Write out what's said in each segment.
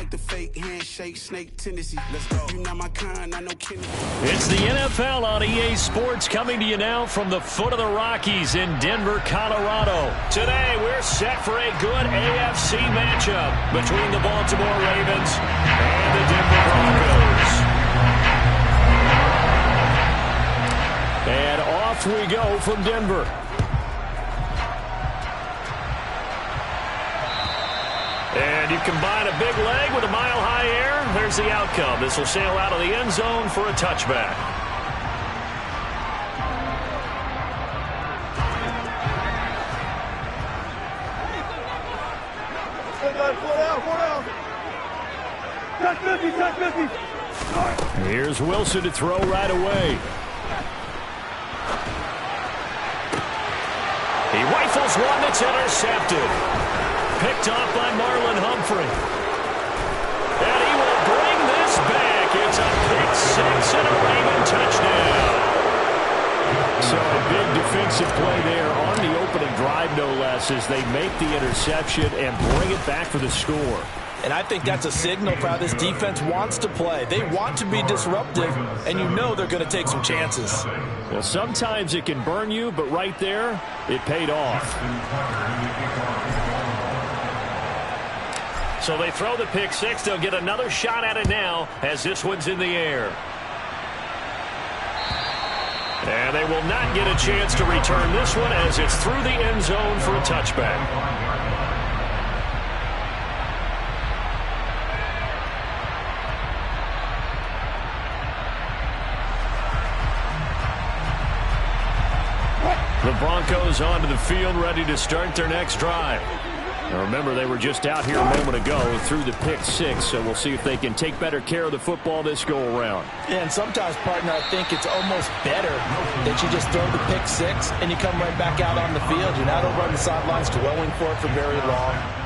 like the fake handshake, snake tendency. Let's go. You not my kind, I know Kennedy. It's the NFL on EA Sports, coming to you now from the foot of the Rockies in Denver, Colorado. Today, we're set for a good AFC matchup between the Baltimore Ravens and the Denver Broncos. And off we go from Denver. And you combine a big leg with a mile-high air, there's the outcome. This will sail out of the end zone for a touchback. Here's Wilson to throw right away. He rifles one that's intercepted. Picked off by Marlon Humphrey. And he will bring this back. It's a pick six and a Raven touchdown. So a big defensive play there on the opening drive, no less, as they make the interception and bring it back for the score. And I think that's a signal for how this defense wants to play. They want to be disruptive, and you know they're going to take some chances. Well, sometimes it can burn you, but right there, it paid off. So they throw the pick six. They'll get another shot at it now as this one's in the air. And they will not get a chance to return this one as it's through the end zone for a touchback. The Broncos onto the field, ready to start their next drive. Now remember, they were just out here a moment ago through the pick six, so we'll see if they can take better care of the football this go-around. Yeah, and sometimes, partner, I think it's almost better that you just throw the pick six and you come right back out on the field. You're not over on the sidelines dwelling for it for very long.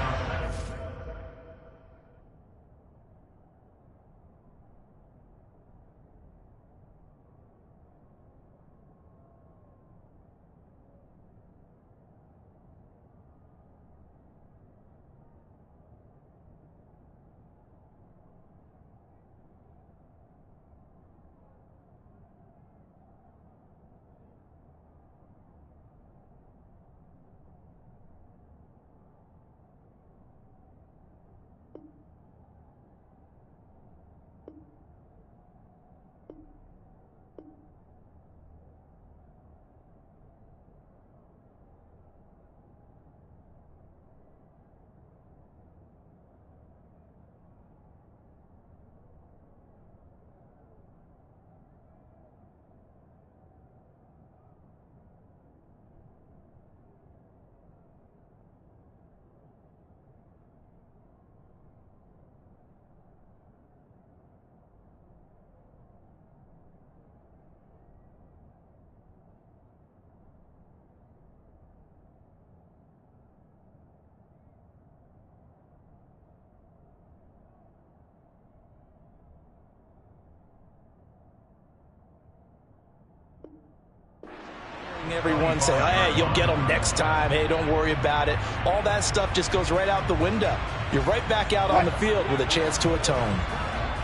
Everyone say, hey, you'll get them next time. Hey, don't worry about it. All that stuff just goes right out the window. You're right back out on the field with a chance to atone.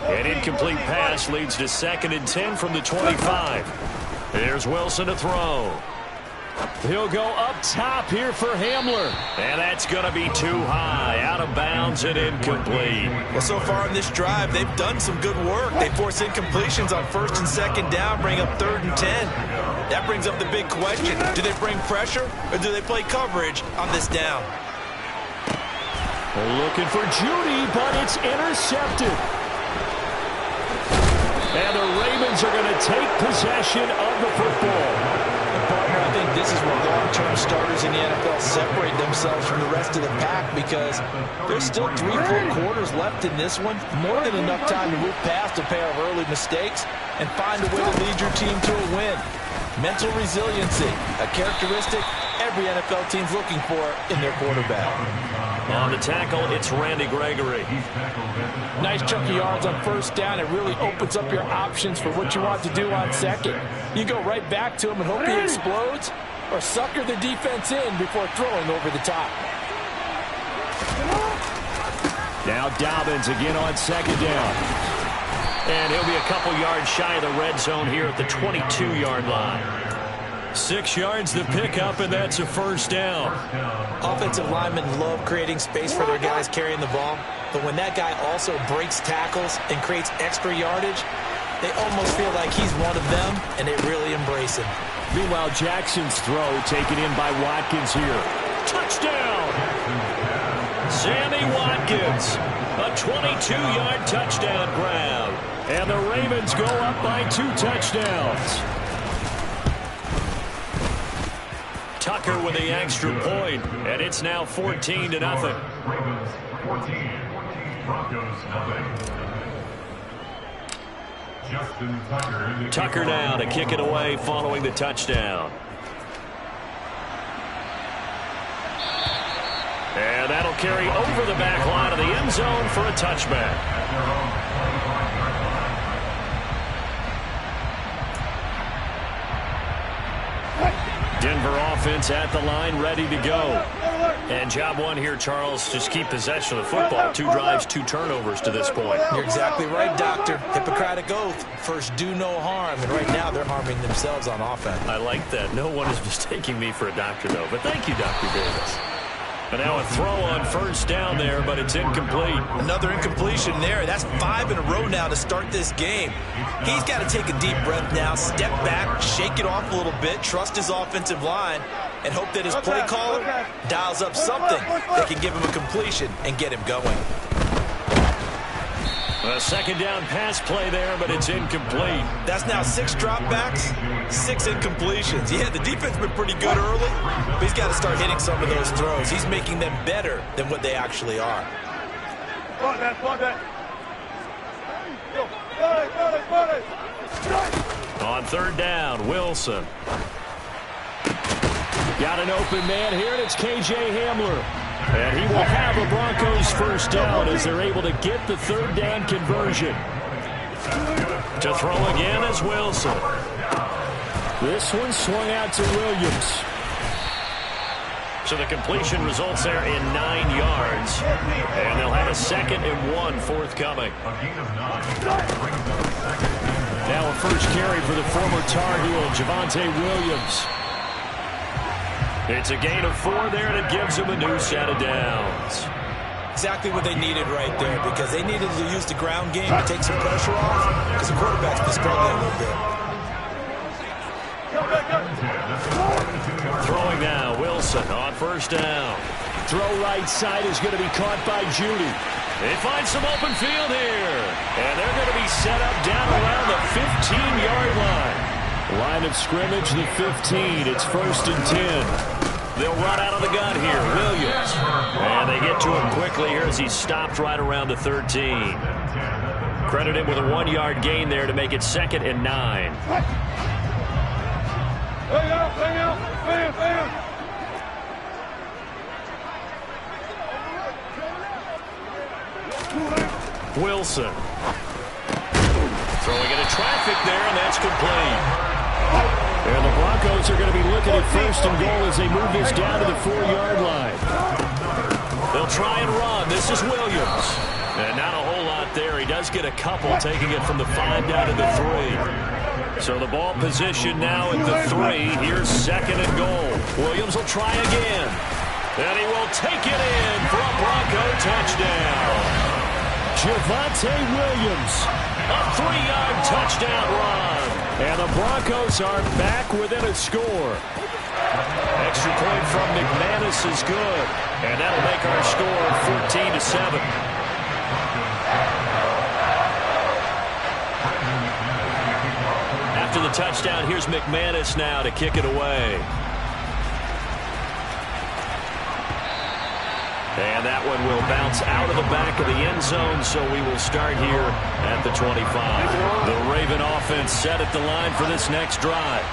An incomplete pass leads to 2nd and 10 from the 25. Here's Wilson to throw. He'll go up top here for Hamler. And that's going to be too high. Out of bounds and incomplete. Well, so far in this drive, they've done some good work. They force incompletions on 1st and 2nd down, bring up 3rd and 10. That brings up the big question. Do they bring pressure or do they play coverage on this down? Looking for Judy, but it's intercepted. And the Ravens are going to take possession of the football. Partner, I think this is where long-term starters in the NFL separate themselves from the rest of the pack, because there's still 3 full quarters left in this one. More than enough time to move past a pair of early mistakes and find a way to lead your team to a win. Mental resiliency, a characteristic every NFL team's looking for in their quarterback. On the tackle, it's Randy Gregory. Nice chunk of yards on 1st down. It really opens up your options for what you want to do on 2nd. You go right back to him and hope he explodes, or sucker the defense in before throwing over the top. Now Dobbins again on second down. And he'll be a couple yards shy of the red zone here at the 22-yard line. 6 yards to pick up, and that's a first down. Offensive linemen love creating space for their guys carrying the ball, but when that guy also breaks tackles and creates extra yardage, they almost feel like he's one of them, and they really embrace him. Meanwhile, Jackson's throw taken in by Watkins here. Touchdown! Sammy Watkins, a 22-yard touchdown grab. And the Ravens go up by 2 touchdowns. Tucker with the extra point, and it's now 14-0. Ravens 14, Broncos nothing. Tucker now to kick it away following the touchdown. And that'll carry over the back line of the end zone for a touchback. Denver offense at the line, ready to go. And job one here, Charles, just keep possession of the football. 2 drives, 2 turnovers to this point. You're exactly right, Doctor. Hippocratic oath. First, do no harm. And right now, they're harming themselves on offense. I like that. No one is mistaking me for a doctor, though. But thank you, Dr. Davis. And now a throw on first down there, but it's incomplete. Another incompletion there. That's 5 in a row now to start this game. He's got to take a deep breath now, step back, shake it off a little bit, trust his offensive line, and hope that his play caller dials up something that can give him a completion and get him going. A second down pass play there, but it's incomplete. That's now 6 dropbacks, 6 incompletions. Yeah, the defense has been pretty good early, but he's got to start hitting some of those throws. He's making them better than what they actually are. On third down, Wilson. Got an open man here, and it's K.J. Hamler. And he will have a Broncos first down as they're able to get the third down conversion. To throw again is Wilson. This one swung out to Williams. So the completion results there in 9 yards. And they'll have a 2nd and 1 forthcoming. Now a first carry for the former Tar Heel, Javonte Williams. It's a gain of 4 there, and it gives them a new set of downs. Exactly what they needed right there, because they needed to use the ground game to take some pressure off, because the quarterback's been struggling a little bit. Throwing now, Wilson on first down. Throw right side is going to be caught by Judy. They find some open field here, and they're going to be set up down around the 15-yard line. Line of scrimmage, the 15. It's 1st and 10. They'll run out of the gun here. Williams. And they get to him quickly here as he stopped right around the 13. Credit him with a 1-yard gain there to make it 2nd and 9. Wilson. Throwing into traffic there, and that's complete. And the Broncos are going to be looking at 1st and goal as they move this down to the 4-yard line. They'll try and run. This is Williams. And not a whole lot there. He does get a couple, taking it from the 5 down to the 3. So the ball position now at the 3. Here's 2nd and goal. Williams will try again. And he will take it in for a Bronco touchdown. Javonte Williams, a 3-yard touchdown run. And the Broncos are back within a score. Extra point from McManus is good. And that'll make our score 14-7. After the touchdown, here's McManus now to kick it away. And that one will bounce out of the back of the end zone, so we will start here at the 25. The Raven offense set at the line for this next drive.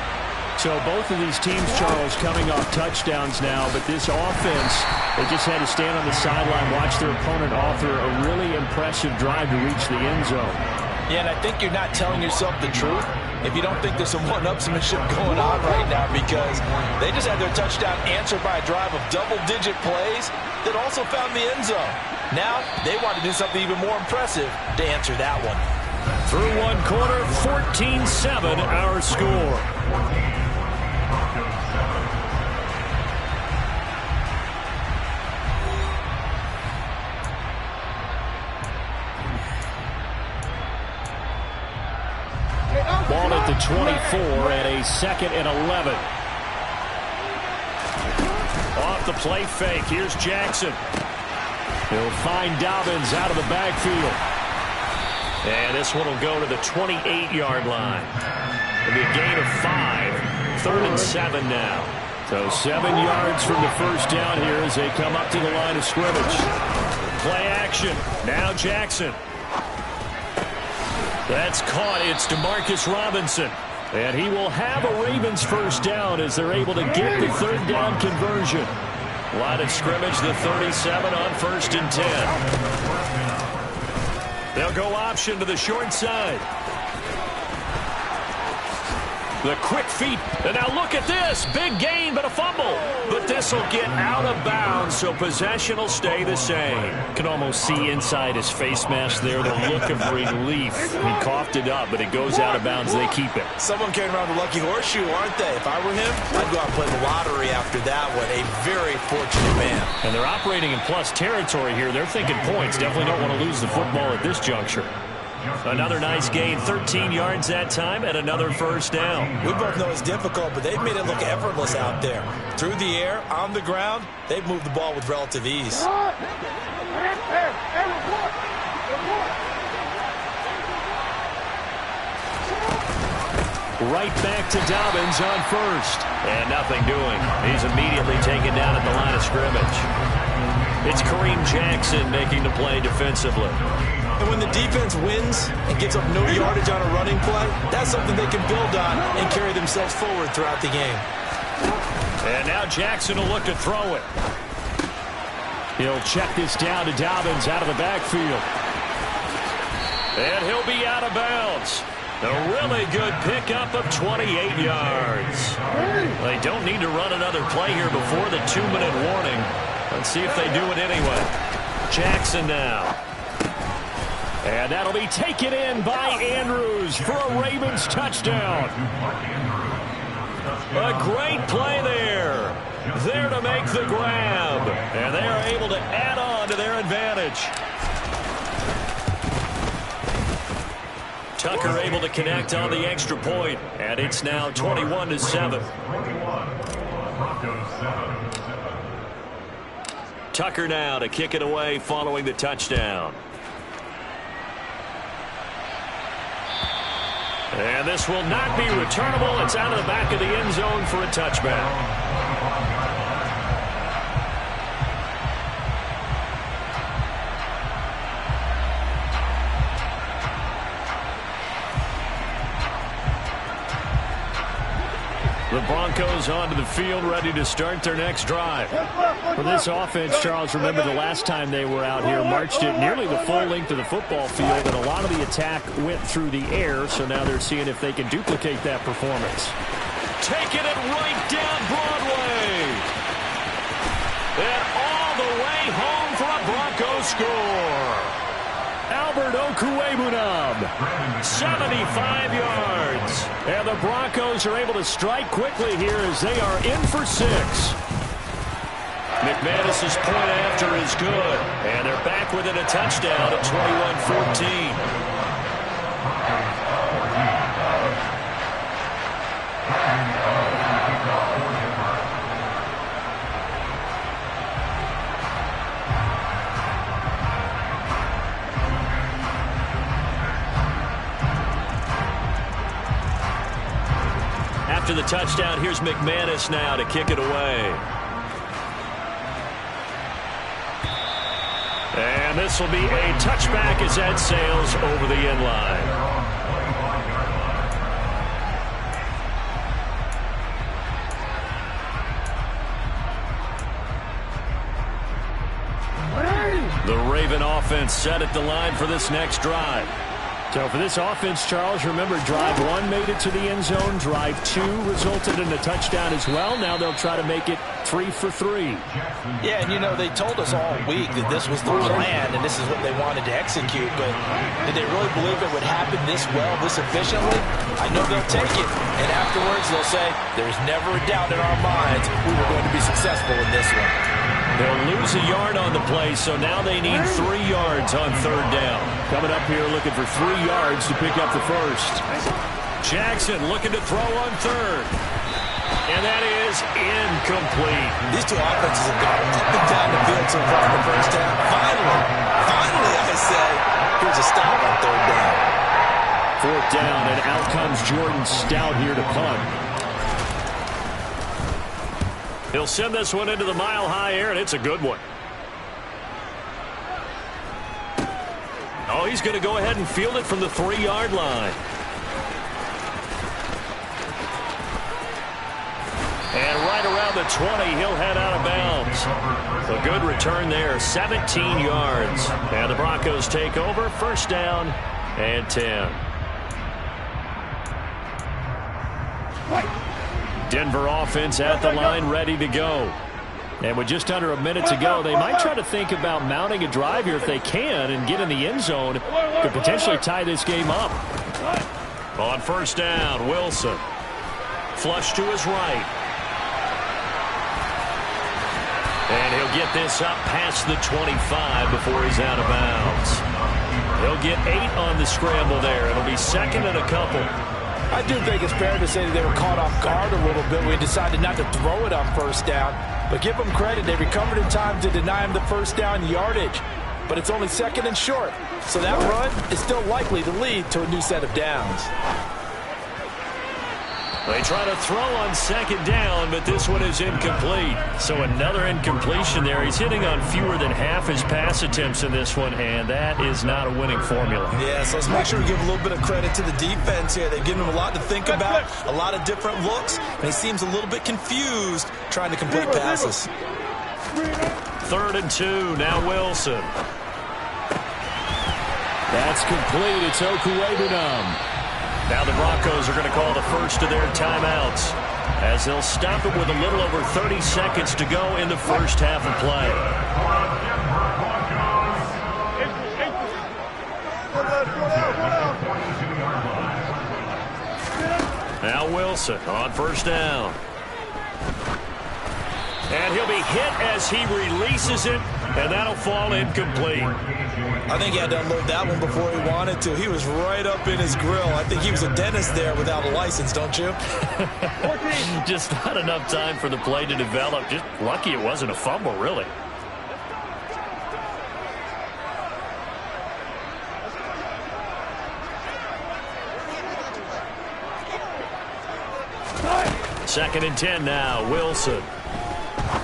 So both of these teams, Charles, coming off touchdowns now, but this offense, they just had to stand on the sideline, watch their opponent author a really impressive drive to reach the end zone. Yeah, and I think you're not telling yourself the truth if you don't think there's some one-upsmanship going on right now, because they just had their touchdown answered by a drive of double-digit plays that also found the end zone. Now they want to do something even more impressive to answer that one. Through one quarter, 14-7 our score. Ball at the 24 and a 2nd and 11. Off the play fake. Here's Jackson. He'll find Dobbins out of the backfield. And this one will go to the 28-yard line. It'll be a gain of 5. 3rd and 7 now. So 7 yards from the first down here as they come up to the line of scrimmage. Play action. Now Jackson. That's caught. It's DeMarcus Robinson. And he will have a Ravens first down as they're able to get the 3rd down conversion. Line of scrimmage, the 37 on 1st and 10. They'll go option to the short side. The quick feet. And now look at this. Big gain, but a fumble. But this will get out of bounds, so possession will stay the same. Can almost see inside his face mask there the look of relief. He coughed it up, but it goes out of bounds. They keep it. Someone carrying around the lucky horseshoe, aren't they? If I were him, I'd go out and play the lottery after that one. A very fortunate man. And they're operating in plus territory here. They're thinking points. Definitely don't want to lose the football at this juncture. Another nice gain, 13 yards that time, and another first down. We both know it's difficult, but they've made it look effortless out there. Through the air, on the ground, they've moved the ball with relative ease. Right back to Dobbins on first. And nothing doing. He's immediately taken down at the line of scrimmage. It's Kareem Jackson making the play defensively. And when the defense wins and gives up no yardage on a running play, that's something they can build on and carry themselves forward throughout the game. And now Jackson will look to throw it. He'll check this down to Dobbins out of the backfield. And he'll be out of bounds. A really good pickup of 28 yards. They don't need to run another play here before the 2-minute warning. Let's see if they do it anyway. Jackson now. And that'll be taken in by Andrews for a Ravens touchdown. A great play there. There to make the grab. And they are able to add on to their advantage. Tucker able to connect on the extra point. And it's now 21-7. Tucker now to kick it away following the touchdown. And this will not be returnable. It's out of the back of the end zone for a touchback. The Broncos onto the field, ready to start their next drive. For this offense, Charles, remember the last time they were out here, marched it nearly the full length of the football field, and a lot of the attack went through the air, so now they're seeing if they can duplicate that performance. Taking it right down Broadway. And all the way home for a Broncos score. Albert Okwuegbunam, 75 yards. And the Broncos are able to strike quickly here as they are in for 6. McManus's point after is good. And they're back within a touchdown at 21-14. After the touchdown, here's McManus now to kick it away. And this will be a touchback as that sails over the end line. The Raven offense set at the line for this next drive. So for this offense, Charles, remember, drive 1 made it to the end zone. Drive 2 resulted in a touchdown as well. Now they'll try to make it 3 for 3. Yeah, and you know, they told us all week that this was the plan and this is what they wanted to execute. But did they really believe it would happen this well, this efficiently? I know they'll take it. And afterwards they'll say, there's never a doubt in our minds we were going to be successful in this one. They'll lose a yard on the play, so now they need 3 yards on 3rd down. Coming up here looking for 3 yards to pick up the first. Jackson looking to throw on 3rd. And that is incomplete. These two offenses have gone up and down the field so far in the first half. Finally, I say, here's a stop on 3rd down. 4th down, and out comes Jordan Stout here to punt. He'll send this one into the mile-high air, and it's a good one. Oh, he's going to go ahead and field it from the 3-yard line. And right around the 20, he'll head out of bounds. A good return there, 17 yards. And the Broncos take over, 1st down and 10. Denver offense at the line, ready to go. And with just under a minute to go, they might try to think about mounting a drive here if they can and get in the end zone to potentially tie this game up. On 1st down, Wilson. Flush to his right. And he'll get this up past the 25 before he's out of bounds. He'll get 8 on the scramble there. It'll be 2nd and a couple. I do think it's fair to say that they were caught off guard a little bit when we decided not to throw it on 1st down. But give them credit. They recovered in time to deny him the 1st down yardage. But it's only 2nd and short. So that run is still likely to lead to a new set of downs. They try to throw on 2nd down, but this one is incomplete. So another incompletion there. He's hitting on fewer than half his pass attempts in this one, and that is not a winning formula. Yeah, so let's make sure we give a little bit of credit to the defense here. They've given him a lot to think about, a lot of different looks, and he seems a little bit confused trying to complete passes. 3rd and 2, now Wilson. That's complete. It's Okuwebunam. Now the Broncos are going to call the first of their timeouts as they'll stop it with a little over 30 seconds to go in the first half of play. Now Wilson on 1st down. And he'll be hit as he releases it, and that'll fall incomplete. I think he had to unload that one before he wanted to. He was right up in his grill. I think he was a dentist there without a license, don't you? Just not enough time for the play to develop. Just lucky it wasn't a fumble, really. Second and 10 now, Wilson.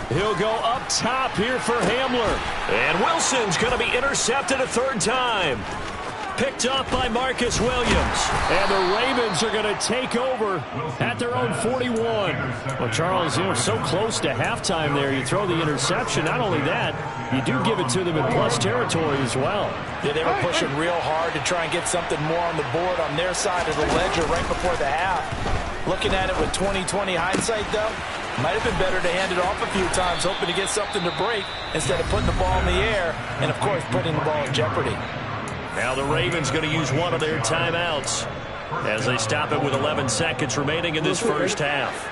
He'll go up top here for Hamler. And Wilson's going to be intercepted a 3rd time. Picked off by Marcus Williams. And the Ravens are going to take over at their own 41. Well, Charles, you know, so close to halftime there. You throw the interception. Not only that, you do give it to them in plus territory as well. Yeah, they were pushing real hard to try and get something more on the board on their side of the ledger right before the half. Looking at it with 20/20 hindsight, though, might have been better to hand it off a few times, hoping to get something to break instead of putting the ball in the air and, of course, putting the ball in jeopardy. Now the Ravens going to use one of their timeouts as they stop it with 11 seconds remaining in this first half.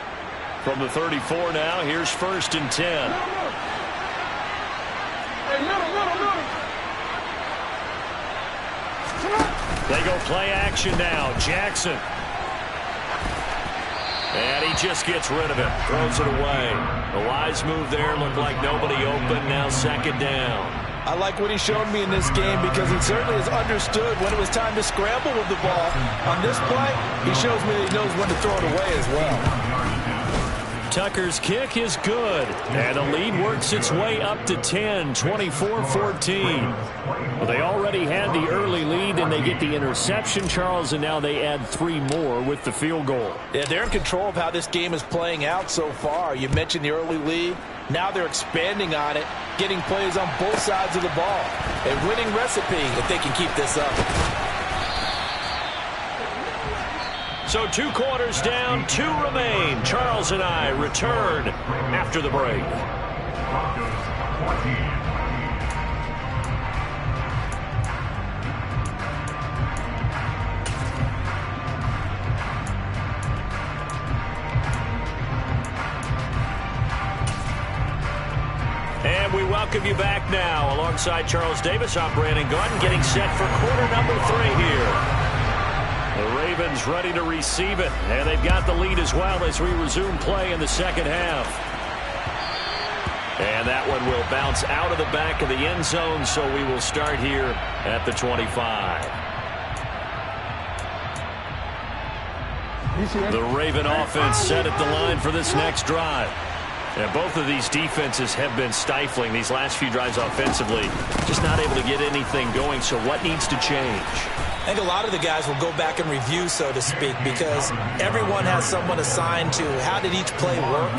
From the 34 now, here's 1st and 10. They go play action now. Jackson. And he just gets rid of it. Throws it away. A wise move there. Looked like nobody open. Now 2nd down. I like what he showed me in this game because he certainly has understood when it was time to scramble with the ball. On this play, he shows me that he knows when to throw it away as well. Tucker's kick is good. And the lead works its way up to 10, 24-14. Well, they already had the early lead, and they get the interception, Charles, and now they add 3 more with the field goal. Yeah, they're in control of how this game is playing out so far. You mentioned the early lead. Now they're expanding on it, getting plays on both sides of the ball. A winning recipe if they can keep this up. So 2 quarters down, 2 remain. Charles and I return after the break. Broncos 14. And we welcome you back now. Alongside Charles Davis, I'm Brandon Gaudin, getting set for quarter number 3 here. The Ravens ready to receive it, and they've got the lead as well as we resume play in the second half. And that one will bounce out of the back of the end zone, so we will start here at the 25. The Raven offense set at the line for this next drive. And both of these defenses have been stifling these last few drives offensively. Just not able to get anything going, so what needs to change? I think a lot of the guys will go back and review, so to speak, because everyone has someone assigned to how did each play work.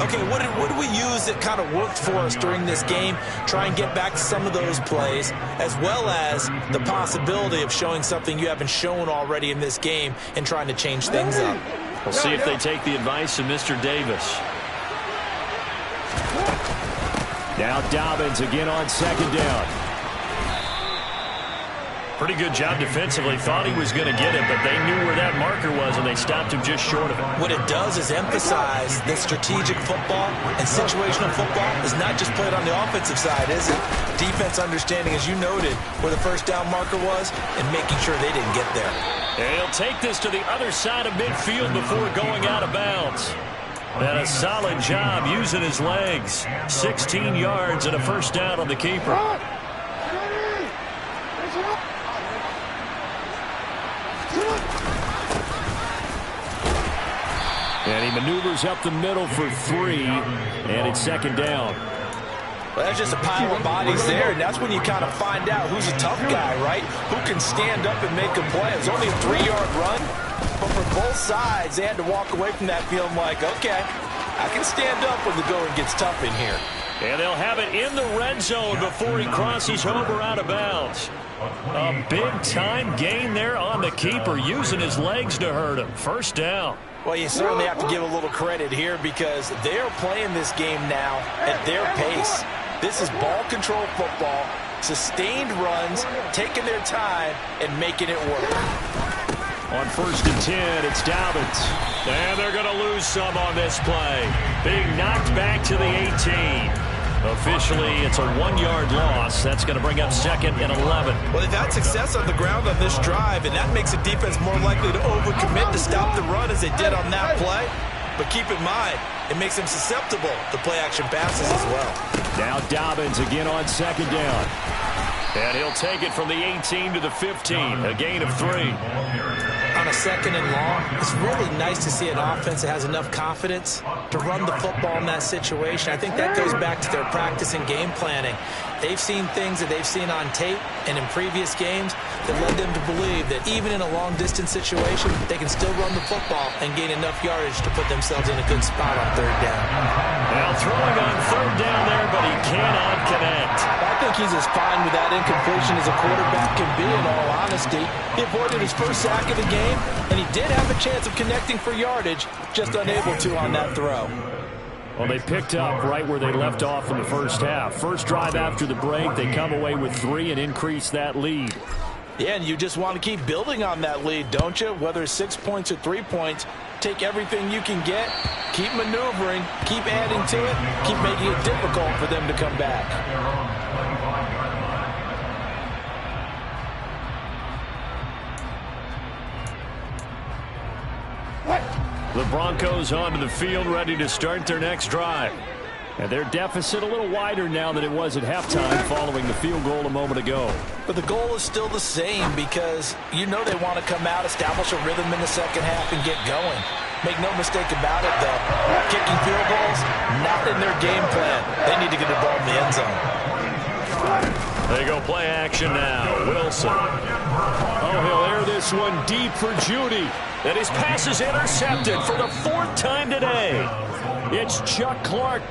Okay, what did we use that kind of worked for us during this game? Try and get back to some of those plays, as well as the possibility of showing something you haven't shown already in this game and trying to change things up. We'll see if they take the advice of Mr. Davis. Now Dobbins again on second down. Pretty good job defensively. Thought he was going to get it, but they knew where that marker was, and they stopped him just short of it. What it does is emphasize that strategic football and situational football is not just played on the offensive side, is it? Defense understanding, as you noted, where the first down marker was and making sure they didn't get there. And he'll take this to the other side of midfield before going out of bounds. And a solid job using his legs. 16 yards and a first down on the keeper. And he maneuvers up the middle for 3, and it's second down. Well, that's just a pile of bodies there, and that's when you kind of find out who's a tough guy, right? Who can stand up and make a play. It was only a 3-yard run, but for both sides, they had to walk away from that feeling like, okay, I can stand up when the going gets tough in here. And they'll have it in the red zone before he crosses over out of bounds. A big-time gain there on the keeper, using his legs to hurt him. First down. Well, you certainly have to give a little credit here because they are playing this game now at their pace. This is ball control football, sustained runs, taking their time, and making it work. On 1st and 10, it's Dobbins. And they're going to lose some on this play. Being knocked back to the 18. Officially, it's a 1-yard loss. That's going to bring up 2nd and 11. Well, they've had success on the ground on this drive, and that makes the defense more likely to overcommit to stop the run as they did on that play. But keep in mind, it makes them susceptible to play-action passes as well. Now Dobbins again on second down. And he'll take it from the 18 to the 15, a gain of 3. On a 2nd and long, it's really nice to see an offense that has enough confidence to run the football in that situation. I think that goes back to their practice and game planning. They've seen things that they've seen on tape and in previous games that led them to believe that even in a long-distance situation, they can still run the football and gain enough yardage to put themselves in a good spot on 3rd down. Now throwing on 3rd down there, but he cannot connect. I think he's as fine with that incompletion as a quarterback can be, in all honesty. He avoided his first sack of the game, and he did have a chance of connecting for yardage, just unable to on that throw. Well, they picked up right where they left off in the first half. First drive after the break, they come away with 3 and increase that lead. Yeah, and you just want to keep building on that lead, don't you? Whether it's 6 points or 3 points, take everything you can get, keep maneuvering, keep adding to it, keep making it difficult for them to come back. The Broncos onto the field, ready to start their next drive. And their deficit a little wider now than it was at halftime following the field goal a moment ago. But the goal is still the same because you know they want to come out, establish a rhythm in the second half, and get going. Make no mistake about it, though. Kicking field goals, not in their game plan. They need to get the ball in the end zone. They go play action now. Wilson. Oh, he'll air this one deep for Judy. And his pass is intercepted for the 4th time today. It's Chuck Clark.